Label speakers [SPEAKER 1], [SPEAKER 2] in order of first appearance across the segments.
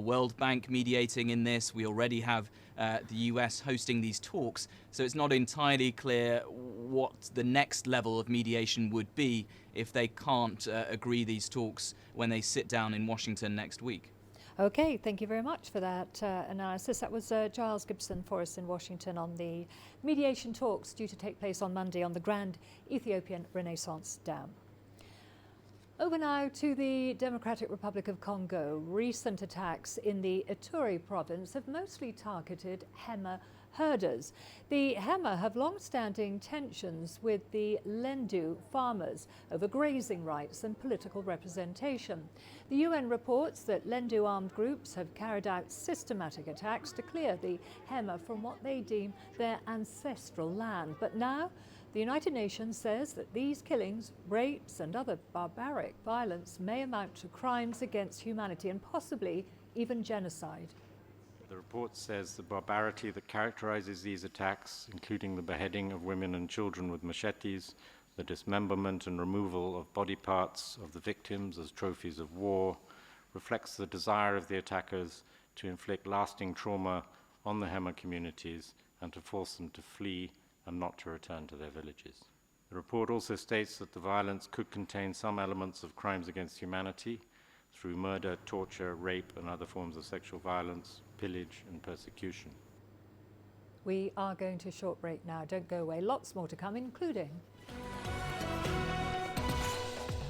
[SPEAKER 1] World Bank mediating in this. We already have the US hosting these talks. So it's not entirely clear what the next level of mediation would be if they can't agree these talks when they sit down in Washington next week.
[SPEAKER 2] Okay, thank you very much for that analysis. That was Giles Gibson for us in Washington on the mediation talks due to take place on Monday on the Grand Ethiopian Renaissance Dam. Over now to the Democratic Republic of Congo. Recent attacks in the Ituri province have mostly targeted Hema herders. The Hema have long-standing tensions with the Lendu farmers over grazing rights and political representation. The UN reports that Lendu armed groups have carried out systematic attacks to clear the Hema from what they deem their ancestral land. But now the United Nations says that these killings, rapes and other barbaric violence may amount to crimes against humanity and possibly even genocide.
[SPEAKER 3] The report says the barbarity that characterizes these attacks, including the beheading of women and children with machetes, the dismemberment and removal of body parts of the victims as trophies of war, reflects the desire of the attackers to inflict lasting trauma on the Hema communities and to force them to flee and not to return to their villages. The report also states that the violence could contain some elements of crimes against humanity through murder, torture, rape, and other forms of sexual violence, pillage, and persecution.
[SPEAKER 2] We are going to a short break now. Don't go away. Lots more to come, including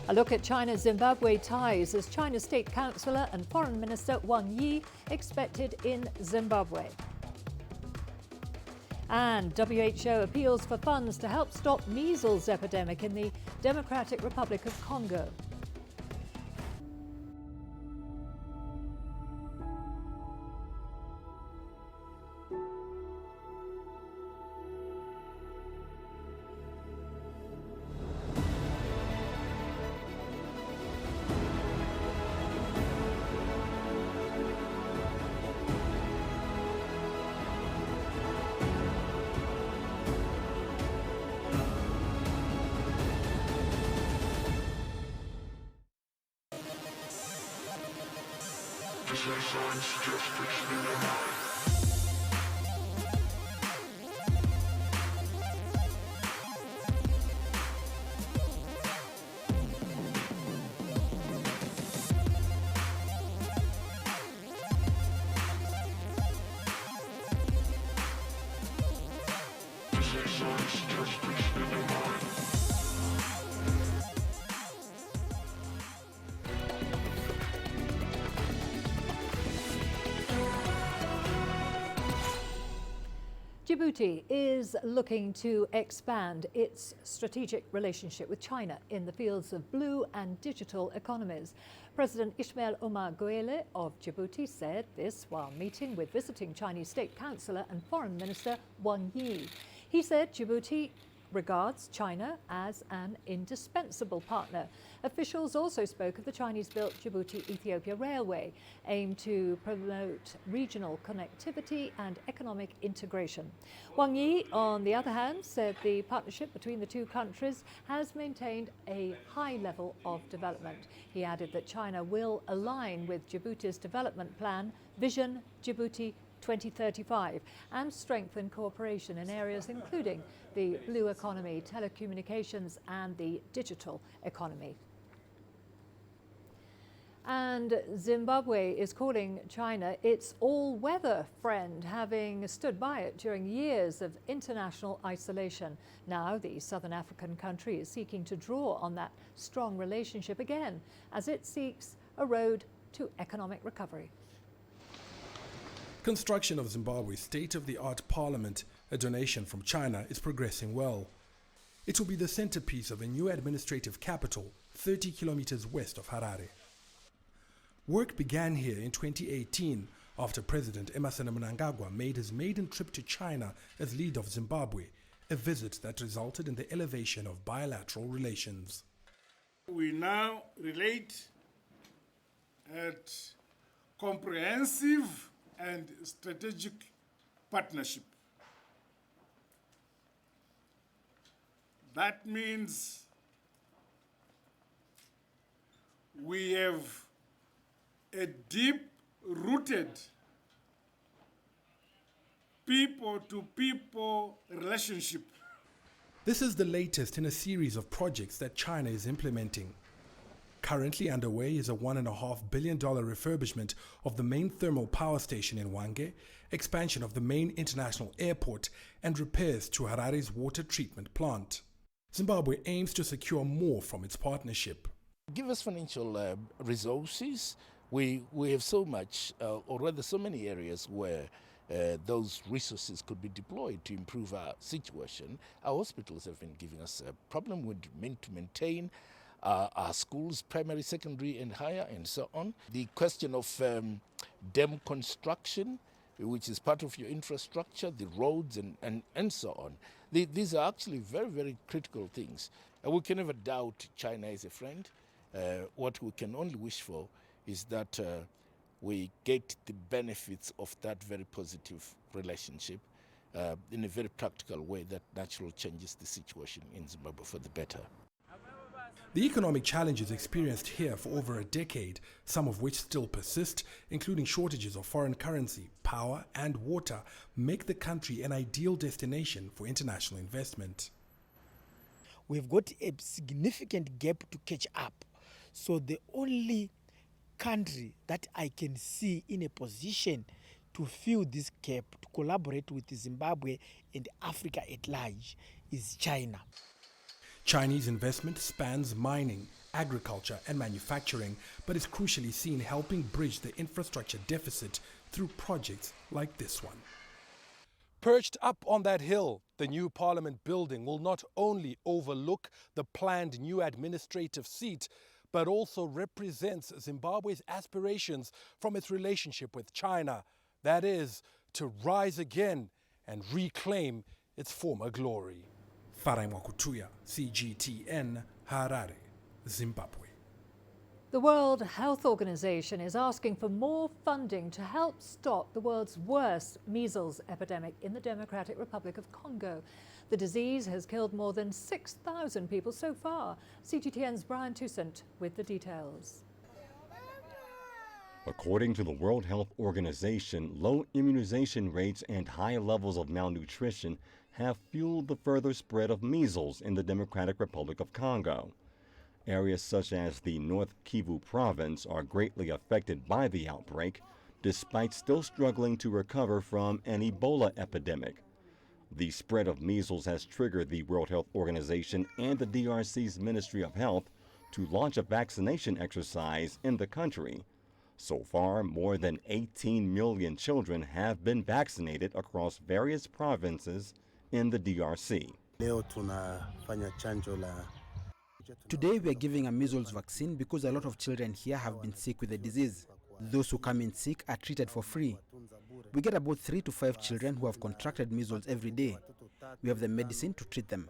[SPEAKER 2] a look at China-Zimbabwe ties as China's State Councillor and Foreign Minister Wang Yi expected in Zimbabwe. And WHO appeals for funds to help stop measles epidemic in the Democratic Republic of Congo. Djibouti is looking to expand its strategic relationship with China in the fields of blue and digital economies. President Ismail Omar Guelleh of Djibouti said this while meeting with visiting Chinese State Councillor and Foreign Minister Wang Yi. He said Djibouti regards China as an indispensable partner. Officials also spoke of the Chinese-built Djibouti-Ethiopia railway, aimed to promote regional connectivity and economic integration. Wang Yi, on the other hand, said the partnership between the two countries has maintained a high level of development. He added that China will align with Djibouti's development plan, Vision Djibouti 2035, and strengthen cooperation in areas including the blue economy, telecommunications and the digital economy. And Zimbabwe is calling China its all-weather friend, having stood by it during years of international isolation. Now the southern African country is seeking to draw on that strong relationship again as it seeks a road to economic recovery.
[SPEAKER 4] Construction of Zimbabwe's state-of-the-art parliament, a donation from China, is progressing well. It will be the centerpiece of a new administrative capital 30 kilometers west of Harare. Work began here in 2018 after President Emmerson Mnangagwa made his maiden trip to China as leader of Zimbabwe, a visit that resulted in the elevation of bilateral relations.
[SPEAKER 5] We now relate at comprehensive and strategic partnership. That means we have a deep rooted people-to-people relationship.
[SPEAKER 4] This is the latest in a series of projects that China is implementing. Currently underway is a $1.5 billion refurbishment of the main thermal power station in Hwange, expansion of the main international airport, and repairs to Harare's water treatment plant. Zimbabwe aims to secure more from its partnership.
[SPEAKER 6] Give us financial resources. We have so much, or rather so many areas where those resources could be deployed to improve our situation. Our hospitals have been giving us a problem with to maintain our schools, primary, secondary, and higher, and so on. The question of dam construction, which is part of your infrastructure, the roads, and so on. These are actually very, very critical things. We can never doubt China is a friend. What we can only wish for is that we get the benefits of that very positive relationship in a very practical way that naturally changes the situation in Zimbabwe for the better.
[SPEAKER 4] The economic challenges experienced here for over a decade, some of which still persist, including shortages of foreign currency, power, and water, make the country an ideal destination for international investment.
[SPEAKER 7] We've got a significant gap to catch up. So the only country that I can see in a position to fill this gap, to collaborate with Zimbabwe and Africa at large, is China.
[SPEAKER 4] Chinese investment spans mining, agriculture, and manufacturing, but is crucially seen helping bridge the infrastructure deficit through projects like this one. Perched up on that hill, the new parliament building will not only overlook the planned new administrative seat, but also represents Zimbabwe's aspirations from its relationship with China. That is, to rise again and reclaim its former glory. Farai Mwakutuya, CGTN, Harare, Zimbabwe.
[SPEAKER 2] The World Health Organization is asking for more funding to help stop the world's worst measles epidemic in the Democratic Republic of Congo. The disease has killed more than 6,000 people so far. CGTN's Brian Toussaint with the details.
[SPEAKER 8] According to the World Health Organization, low immunization rates and high levels of malnutrition have fueled the further spread of measles in the Democratic Republic of Congo. Areas such as the North Kivu province are greatly affected by the outbreak, despite still struggling to recover from an Ebola epidemic. The spread of measles has triggered the World Health Organization and the DRC's Ministry of Health to launch a vaccination exercise in the country. So far, more than 18 million children have been vaccinated across various provinces in the DRC.
[SPEAKER 9] Today we are giving a measles vaccine because a lot of children here have been sick with the disease. Those who come in sick are treated for free. We get about 3 to 5 children who have contracted measles every day. We have the medicine to treat them.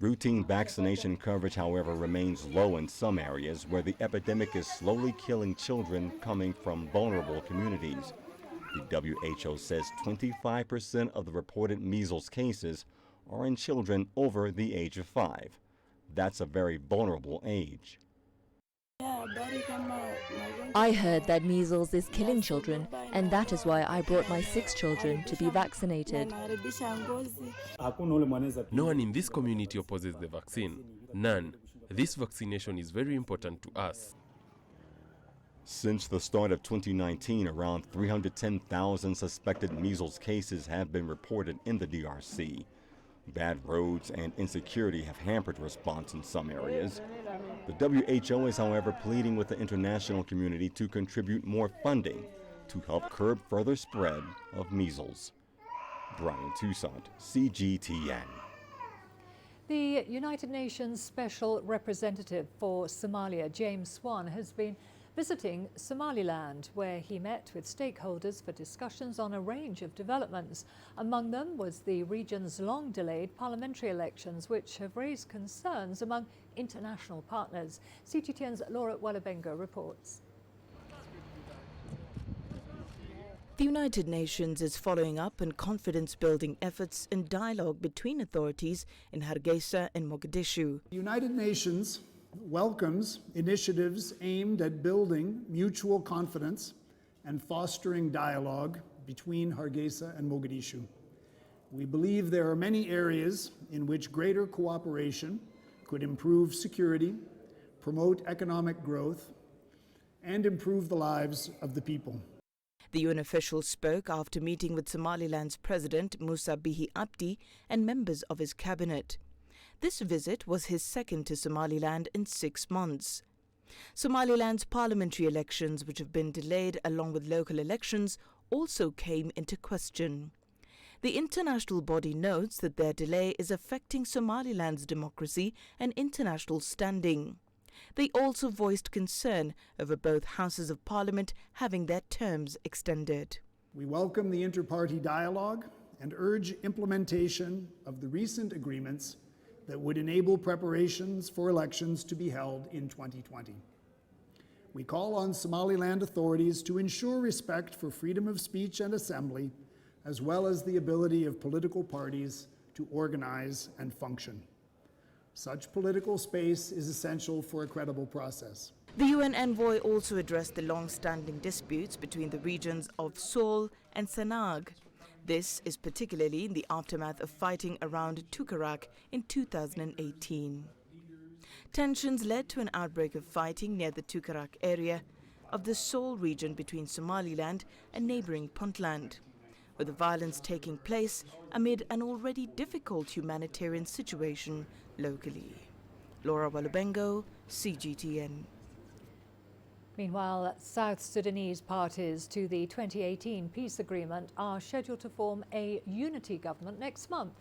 [SPEAKER 8] Routine vaccination coverage, however, remains low in some areas where the epidemic is slowly killing children coming from vulnerable communities. The WHO says 25% of the reported measles cases are in children over the age of 5. That's a very vulnerable age.
[SPEAKER 10] I heard that measles is killing children, and that is why I brought my 6 children to be vaccinated.
[SPEAKER 11] No one in this community opposes the vaccine. None. This vaccination is very important to us.
[SPEAKER 8] Since the start of 2019, around 310,000 suspected measles cases have been reported in the DRC. Bad roads and insecurity have hampered response in some areas. The WHO is, however, pleading with the international community to contribute more funding to help curb further spread of measles. Brian Toussaint, CGTN.
[SPEAKER 2] The United Nations Special Representative for Somalia, James Swan, has been visiting Somaliland, where he met with stakeholders for discussions on a range of developments. Among them was the region's long-delayed parliamentary elections, which have raised concerns among international partners. CGTN's Laura Walabenga reports.
[SPEAKER 12] The United Nations is following up on confidence-building efforts and dialogue between authorities in Hargeisa and Mogadishu.
[SPEAKER 13] The United Nations welcomes initiatives aimed at building mutual confidence and fostering dialogue between Hargeisa and Mogadishu. We believe there are many areas in which greater cooperation could improve security, promote economic growth, and improve the lives of the people.
[SPEAKER 12] The UN official spoke after meeting with Somaliland's President Musa Bihi Abdi and members of his cabinet. This visit was his second to Somaliland in 6 months. Somaliland's parliamentary elections, which have been delayed along with local elections, also came into question. The international body notes that their delay is affecting Somaliland's democracy and international standing. They also voiced concern over both houses of parliament having their terms extended.
[SPEAKER 13] We welcome the inter-party dialogue and urge implementation of the recent agreements that would enable preparations for elections to be held in 2020. We call on Somaliland authorities to ensure respect for freedom of speech and assembly, as well as the ability of political parties to organize and function. Such political space is essential for a credible process.
[SPEAKER 12] The UN envoy also addressed the long-standing disputes between the regions of Sol and Sanag. This is particularly in the aftermath of fighting around Tukarak in 2018. Tensions led to an outbreak of fighting near the Tukarak area of the Sol region between Somaliland and neighboring Puntland, with the violence taking place amid an already difficult humanitarian situation locally. Laura Walubengo, CGTN.
[SPEAKER 2] Meanwhile, South Sudanese parties to the 2018 peace agreement are scheduled to form a unity government next month.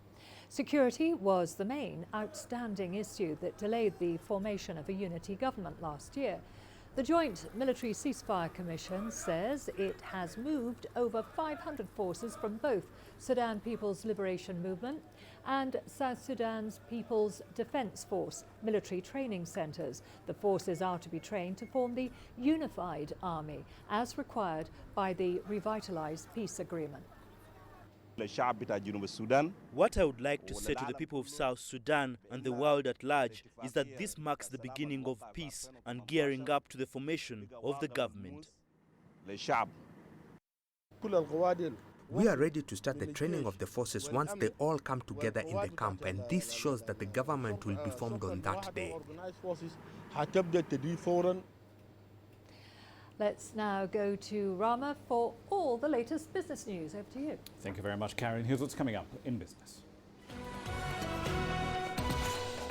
[SPEAKER 2] Security was the main outstanding issue that delayed the formation of a unity government last year. The Joint Military Ceasefire Commission says it has moved over 500 forces from both Sudan People's Liberation Movement and South Sudan's People's Defense Force military training centres. The forces are to be trained to form the unified army as required by the revitalised peace agreement.
[SPEAKER 14] What I would like to say to the people of South Sudan and the world at large is that this marks the beginning of peace and gearing up to the formation of the government.
[SPEAKER 15] We are ready to start the training of the forces once they all come together in the camp, and this shows that the government will be formed on that day.
[SPEAKER 2] Let's now go to Rama for all the latest business news. Over to you.
[SPEAKER 16] Thank you very much, Karen. Here's what's coming up in business.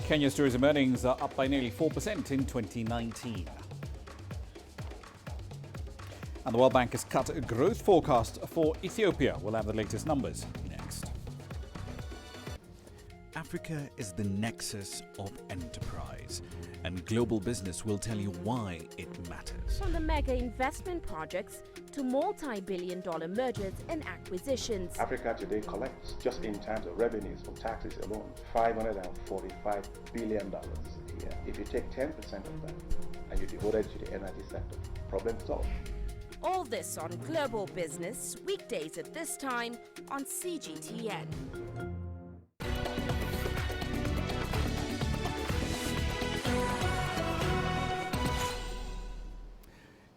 [SPEAKER 16] Kenya's tourism earnings are up by nearly 4% in 2019. And the World Bank has cut a growth forecast for Ethiopia. We'll have the latest numbers next.
[SPEAKER 17] Africa is the nexus of enterprise, and global business will tell you why it matters.
[SPEAKER 18] From the mega investment projects to multi-billion-dollar mergers and acquisitions.
[SPEAKER 19] Africa today collects, just in terms of revenues from taxes alone, $545 billion a year. If you take 10% of that and you devote it to the energy sector, problem solved.
[SPEAKER 18] All this on Global Business, weekdays at this time on CGTN.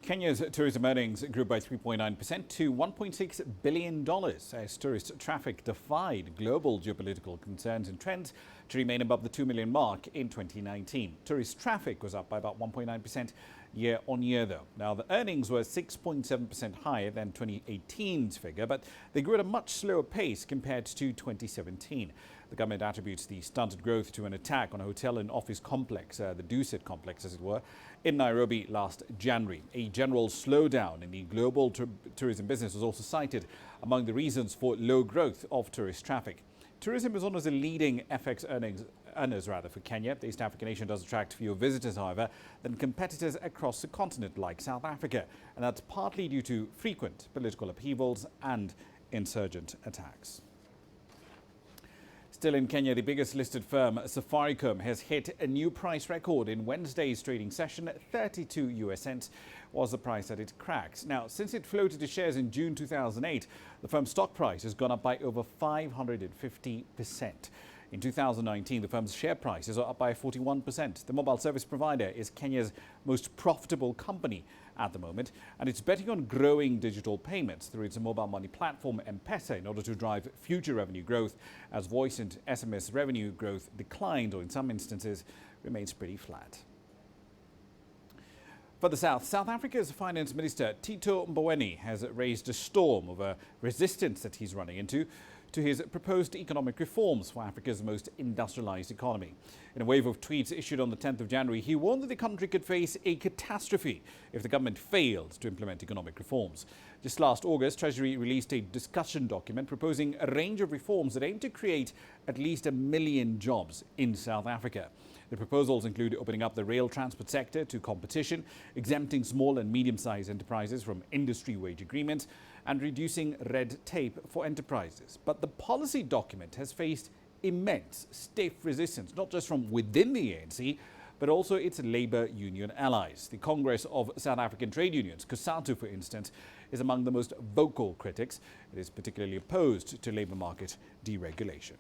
[SPEAKER 16] Kenya's tourism earnings grew by 3.9% to $1.6 billion as tourist traffic defied global geopolitical concerns and trends to remain above the 2 million mark in 2019. Tourist traffic was up by about 1.9% year on year, though. Now, the earnings were 6.7% higher than 2018's figure, but they grew at a much slower pace compared to 2017. The government attributes the stunted growth to an attack on a hotel and office complex, the Dusit complex as it were, in Nairobi last January. A general slowdown in the global tourism business was also cited among the reasons for low growth of tourist traffic. Tourism is almost a leading FX earners for Kenya. The East African nation does attract fewer visitors, however, than competitors across the continent like South Africa, and that's partly due to frequent political upheavals and insurgent attacks. Still in Kenya, the biggest listed firm, Safaricom, has hit a new price record in Wednesday's trading session. 32 US cents was the price that it cracked. Now, since it floated its shares in June 2008, the firm's stock price has gone up by over 550%. In 2019, the firm's share prices are up by 41%. The mobile service provider is Kenya's most profitable company at the moment, and it's betting on growing digital payments through its mobile money platform M-Pesa in order to drive future revenue growth, as voice and SMS revenue growth declined, or in some instances remains pretty flat. Further south, South Africa's Finance Minister Tito Mboweni has raised a storm over resistance that he's running into to his proposed economic reforms for Africa's most industrialized economy. In a wave of tweets issued on the 10th of January, he warned that the country could face a catastrophe if the government failed to implement economic reforms. Just last August, Treasury released a discussion document proposing a range of reforms that aim to create at least 1 million jobs in South Africa. The proposals include opening up the rail transport sector to competition, exempting small and medium-sized enterprises from industry wage agreements, and reducing red tape for enterprises. But the policy document has faced immense stiff resistance, not just from within the ANC, but also its labour union allies. The Congress of South African Trade Unions, COSATU for instance, is among the most vocal critics. It is particularly opposed to labour market deregulation.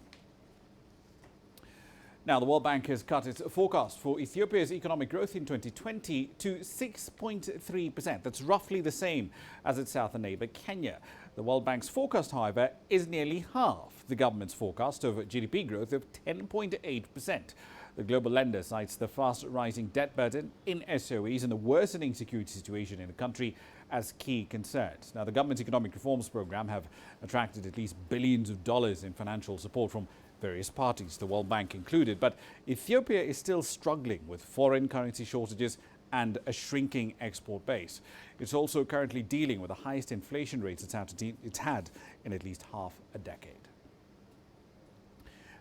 [SPEAKER 16] Now, the World Bank has cut its forecast for Ethiopia's economic growth in 2020 to 6.3%. That's roughly the same as its southern neighbour, Kenya. The World Bank's forecast, however, is nearly half the government's forecast of GDP growth of 10.8%. The global lender cites the fast-rising debt burden in SOEs and the worsening security situation in the country as key concerns. Now, the government's economic reforms program have attracted at least billions of dollars in financial support from various parties, the World Bank included. But Ethiopia is still struggling with foreign currency shortages and a shrinking export base. It's also currently dealing with the highest inflation rates it's had in at least half a decade.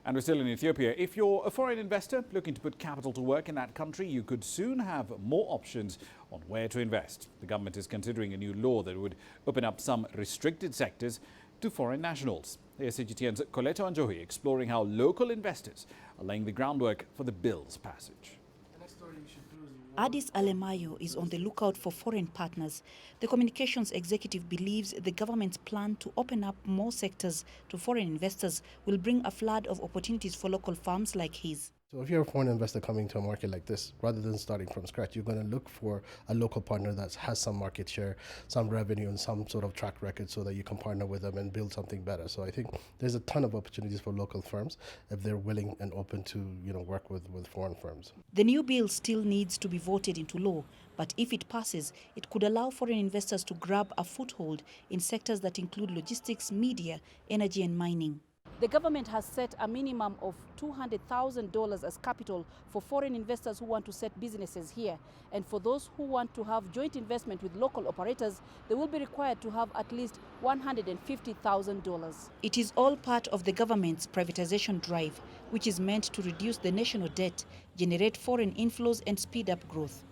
[SPEAKER 16] And we're still in Ethiopia. If you're a foreign investor looking to put capital to work in that country, you could soon have more options on where to invest. The government is considering a new law that would open up some restricted sectors to foreign nationals. Here's CGTN's Coleto Anjohi exploring how local investors are laying the groundwork for the bill's passage.
[SPEAKER 20] Addis Alemayo is on the lookout for foreign partners. The communications executive believes the government's plan to open up more sectors to foreign investors will bring a flood of opportunities for local firms like his.
[SPEAKER 21] So if you're a foreign investor coming to a market like this, rather than starting from scratch, you're going to look for a local partner that has some market share, some revenue, and some sort of track record so that you can partner with them and build something better. So I think there's a ton of opportunities for local firms if they're willing and open to, work with foreign firms.
[SPEAKER 20] The new bill still needs to be voted into law, but if it passes, it could allow foreign investors to grab a foothold in sectors that include logistics, media, energy, and mining.
[SPEAKER 22] The government has set a minimum of $200,000 as capital for foreign investors who want to set businesses here. And for those who want to have joint investment with local operators, they will be required to have at least $150,000.
[SPEAKER 20] It is all part of the government's privatization drive, which is meant to reduce the national debt, generate foreign inflows, and speed up growth.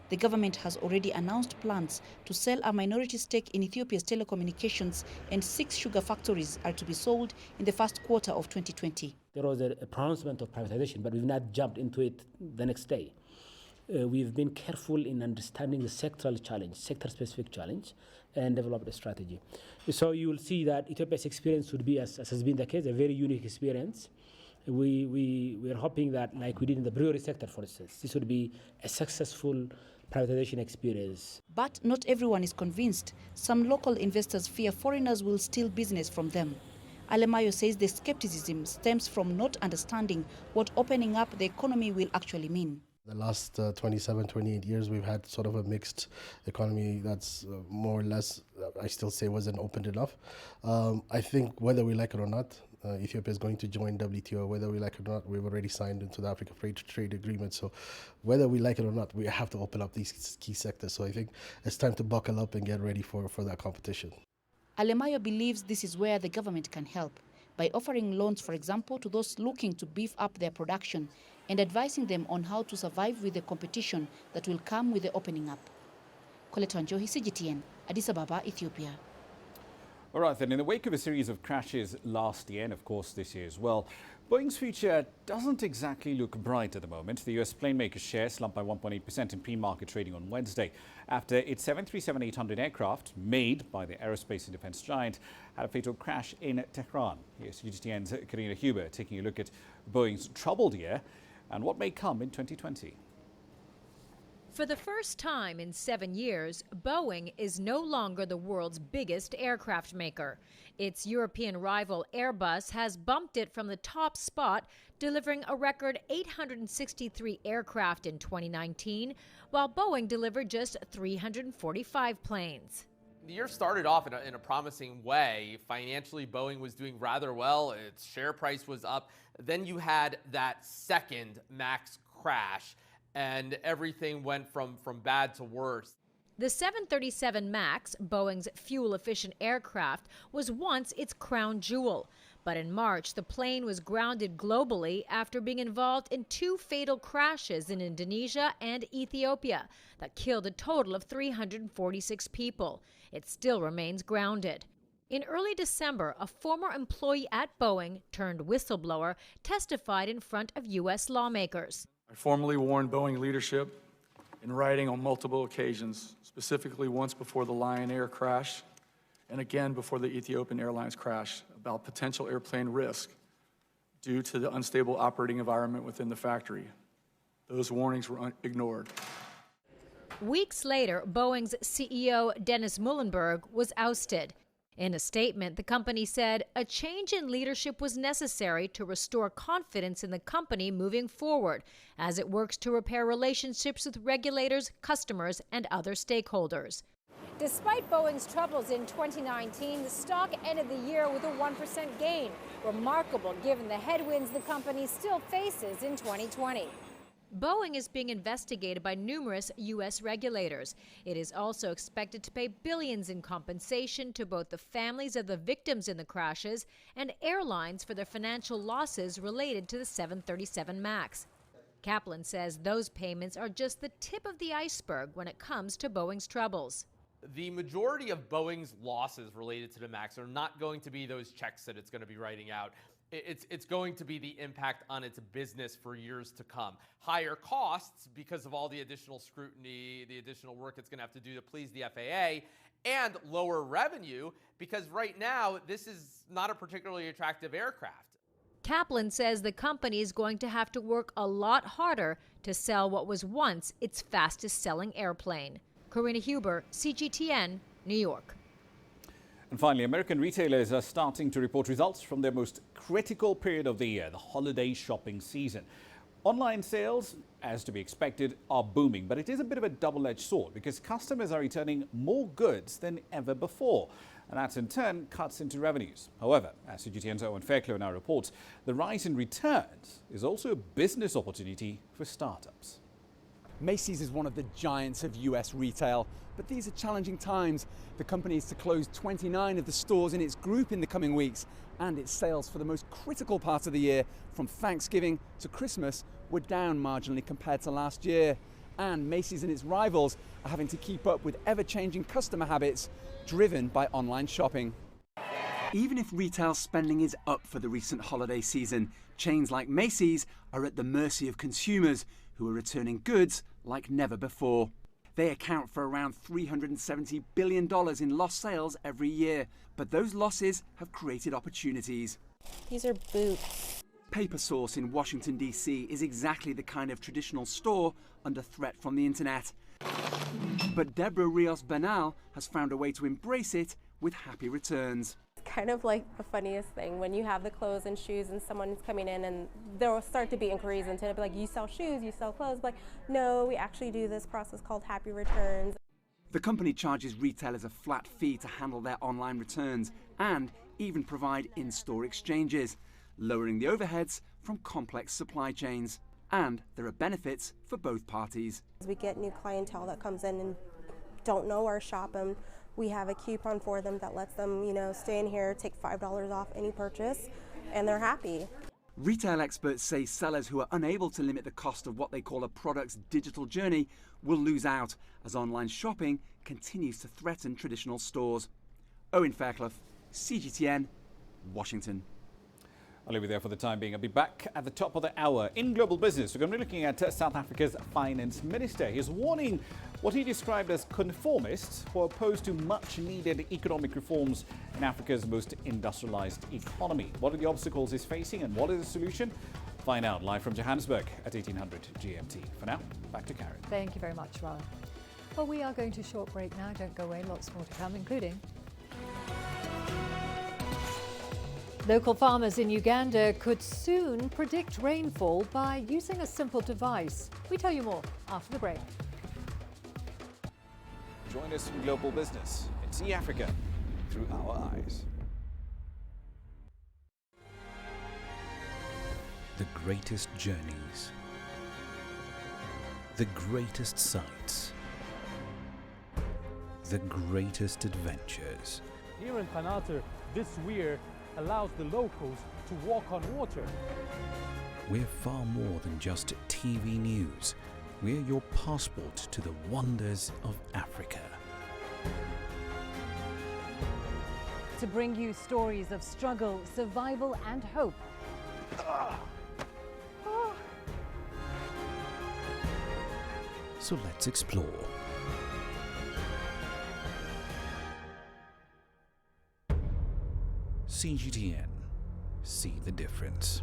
[SPEAKER 20] The government has already announced plans to sell a minority stake in Ethiopia's telecommunications, and 6 sugar factories are to be sold in the first quarter of 2020.
[SPEAKER 23] There was a pronouncement of privatization, but we've not jumped into it the next day. We've been careful in understanding the sectoral challenge, sector-specific challenge, and developed a strategy. So you will see that Ethiopia's experience would be, as has been the case, a very unique experience. We're hoping that, like we did in the brewery sector, for instance, this would be a successful privatization experience.
[SPEAKER 20] But not everyone is convinced. Some local investors fear foreigners will steal business from them. Alemayo says the skepticism stems from not understanding what opening up the economy will actually mean.
[SPEAKER 21] The last 27, 28 years, we've had sort of a mixed economy that's more or less, I still say, wasn't opened enough. I think whether we like it or not, Ethiopia is going to join WTO. Whether we like it or not, we've already signed into the Africa Free Trade Agreement. So whether we like it or not, we have to open up these key sectors. So I think it's time to buckle up and get ready for that competition.
[SPEAKER 20] Alemayo believes this is where the government can help, by offering loans, for example, to those looking to beef up their production and advising them on how to survive with the competition that will come with the opening up. Coleto Anjohi, CGTN, Addis Ababa, Ethiopia.
[SPEAKER 16] All right, then, in the wake of a series of crashes last year, and of course this year as well, Boeing's future doesn't exactly look bright at the moment. The US planemaker share slumped by 1.8% in pre-market trading on Wednesday after its 737-800 aircraft, made by the aerospace and defense giant, had a fatal crash in Tehran. Here's UGTN's Karina Huber taking a look at Boeing's troubled year and what may come in 2020.
[SPEAKER 1] For the first time in 7 years, Boeing is no longer the world's biggest aircraft maker. Its European rival Airbus has bumped it from the top spot, delivering a record 863 aircraft in 2019, while Boeing delivered just 345 planes.
[SPEAKER 3] The year started off in a promising way. Financially, Boeing was doing rather well. Its share price was up. Then you had that second MAX crash, and everything went from bad to worse.
[SPEAKER 1] The 737 MAX, Boeing's fuel-efficient aircraft, was once its crown jewel. But in March, the plane was grounded globally after being involved in 2 fatal crashes in Indonesia and Ethiopia that killed a total of 346 people. It still remains grounded. In early December, a former employee at Boeing, turned whistleblower, testified in front of U.S. lawmakers.
[SPEAKER 5] I formally warned Boeing leadership in writing on multiple occasions, specifically once before the Lion Air crash and again before the Ethiopian Airlines crash, about potential airplane risk due to the unstable operating environment within the factory. Those warnings were ignored.
[SPEAKER 1] Weeks later, Boeing's CEO, Dennis Muilenburg, was ousted. In a statement, the company said a change in leadership was necessary to restore confidence in the company moving forward as it works to repair relationships with regulators, customers, and other stakeholders.
[SPEAKER 24] Despite Boeing's troubles in 2019, the stock ended the year with a 1% gain. Remarkable given the headwinds the company still faces in 2020.
[SPEAKER 1] Boeing is being investigated by numerous U.S. regulators. It is also expected to pay billions in compensation to both the families of the victims in the crashes and airlines for their financial losses related to the 737 MAX. Kaplan says those payments are just the tip of the iceberg when it comes to Boeing's troubles.
[SPEAKER 3] The majority of Boeing's losses related to the MAX are not going to be those checks that it's going to be writing out. It's going to be the impact on its business for years to come. Higher costs because of all the additional scrutiny, the additional work it's going to have to do to please the FAA, and lower revenue because right now this is not a particularly attractive aircraft.
[SPEAKER 1] Kaplan says the company is going to have to work a lot harder to sell what was once its fastest-selling airplane. Karina Huber, CGTN, New York.
[SPEAKER 16] And finally, American retailers are starting to report results from their most critical period of the year, the holiday shopping season. Online sales, as to be expected, are booming, but it is a bit of a double-edged sword because customers are returning more goods than ever before, and that in turn cuts into revenues. However, as CGTN's Owen Fairclough now reports, the rise in returns is also a business opportunity for startups.
[SPEAKER 25] Macy's is one of the giants of US retail, but these are challenging times. The company is to close 29 of the stores in its group in the coming weeks, and its sales for the most critical part of the year, from Thanksgiving to Christmas, were down marginally compared to last year. And Macy's and its rivals are having to keep up with ever-changing customer habits driven by online shopping. Even if retail spending is up for the recent holiday season, chains like Macy's are at the mercy of consumers who are returning goods like never before. They account for around $370 billion in lost sales every year, but those losses have created opportunities.
[SPEAKER 26] These are boots.
[SPEAKER 25] Paper Source in Washington, D.C. is exactly the kind of traditional store under threat from the internet. But Deborah Rios Bernal has found a way to embrace it with happy returns.
[SPEAKER 26] Kind of like the funniest thing when you have the clothes and shoes and someone's coming in and there will start to be inquiries and it'll be like, you sell shoes, you sell clothes. Like, no, we actually do this process called happy returns.
[SPEAKER 25] The company charges retailers a flat fee to handle their online returns and even provide in-store exchanges, lowering the overheads from complex supply chains. And there are benefits for both parties.
[SPEAKER 26] We get new clientele that comes in and don't know our shop, and we have a coupon for them that lets them, stay in here, take $5 off any purchase, and they're happy.
[SPEAKER 25] Retail experts say sellers who are unable to limit the cost of what they call a product's digital journey will lose out as online shopping continues to threaten traditional stores. Owen Fairclough, CGTN, Washington.
[SPEAKER 16] I'll leave you there for the time being. I'll be back at the top of the hour. In global business, we're going to be looking at South Africa's finance minister. He's warning what he described as conformists who are opposed to much-needed economic reforms in Africa's most industrialized economy. What are the obstacles he's facing and what is the solution? Find out live from Johannesburg at 1800 GMT. For now, back to Karen.
[SPEAKER 2] Thank you very much, Ron. Well, we are going to a short break now. Don't go away. Lots more to come, including local farmers in Uganda could soon predict rainfall by using a simple device. We tell you more after the break.
[SPEAKER 16] Join us in global business and see Africa through our eyes.
[SPEAKER 17] The greatest journeys, the greatest sights, the greatest adventures.
[SPEAKER 4] Here in Kanata, this weir allows the locals to walk on water.
[SPEAKER 17] We're far more than just TV news. We're your passport to the wonders of Africa.
[SPEAKER 6] To bring you stories of struggle, survival and hope.
[SPEAKER 17] So let's explore. CGTN. See the difference.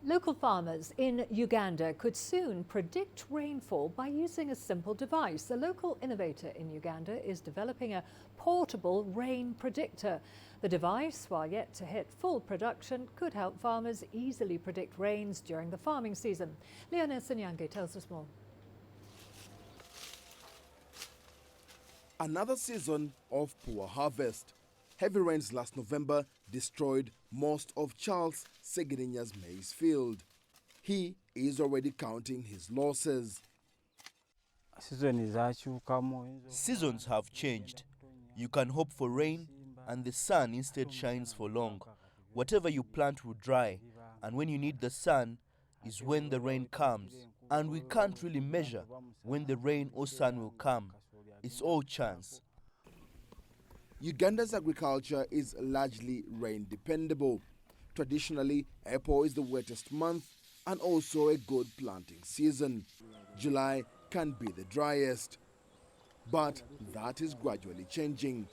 [SPEAKER 2] Local farmers in Uganda could soon predict rainfall by using a simple device. A local innovator in Uganda is developing a portable rain predictor. The device, while yet to hit full production, could help farmers easily predict rains during the farming season. Leona Sanyange tells us more.
[SPEAKER 7] Another season of poor harvest. Heavy rains last November destroyed most of Charles Segirinya's maize field. He is already counting his losses.
[SPEAKER 14] Seasons have changed. You can hope for rain, and the sun instead shines for long. Whatever you plant will dry, and when you need the sun is when the rain comes. And we can't really measure when the rain or sun will come. It's all chance.
[SPEAKER 7] Uganda's agriculture is largely rain dependable. Traditionally, April is the wettest month and also a good planting season. July can be the driest. But that is gradually changing.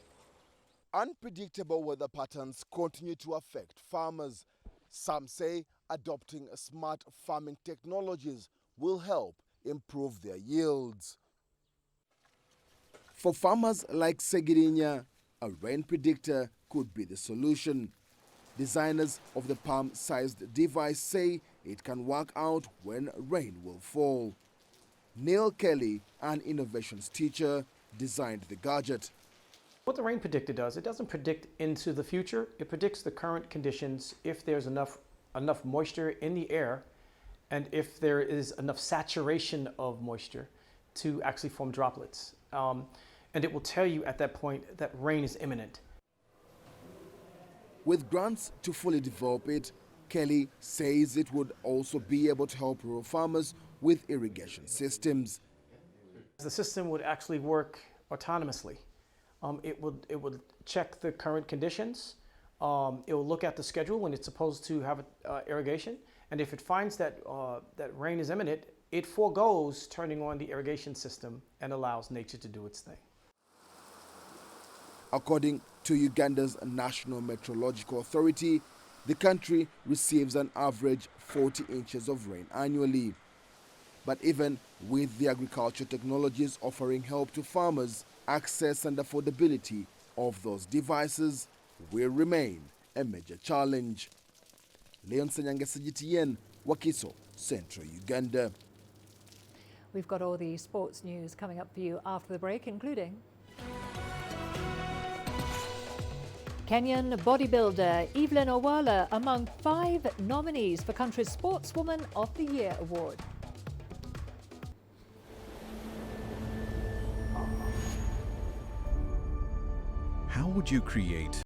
[SPEAKER 7] Unpredictable weather patterns continue to affect farmers. Some say adopting smart farming technologies will help improve their yields. For farmers like Segirinya, a rain predictor could be the solution. Designers of the palm-sized device say it can work out when rain will fall. Neil Kelly, an innovations teacher, designed the gadget.
[SPEAKER 9] What the rain predictor does, it doesn't predict into the future. It predicts the current conditions, if there's enough moisture in the air, and if there is enough saturation of moisture to actually form droplets. And it will tell you at that point that rain is imminent.
[SPEAKER 7] With grants to fully develop it, Kelly says it would also be able to help rural farmers with irrigation systems.
[SPEAKER 9] The system would actually work autonomously. It would check the current conditions. It will look at the schedule when it's supposed to have irrigation, and if it finds that that rain is imminent, it forgoes turning on the irrigation system and allows nature to do its thing.
[SPEAKER 7] According to Uganda's National Meteorological Authority, the country receives an average 40 inches of rain annually. But even with the agriculture technologies offering help to farmers, access and affordability of those devices will remain a major challenge. Leon Sanyange, CGTN, Wakiso, Central Uganda.
[SPEAKER 2] We've got all the sports news coming up for you after the break, including Kenyan bodybuilder Evelyn Owala among 5 nominees for country's Sportswoman of the Year award.
[SPEAKER 17] How would you create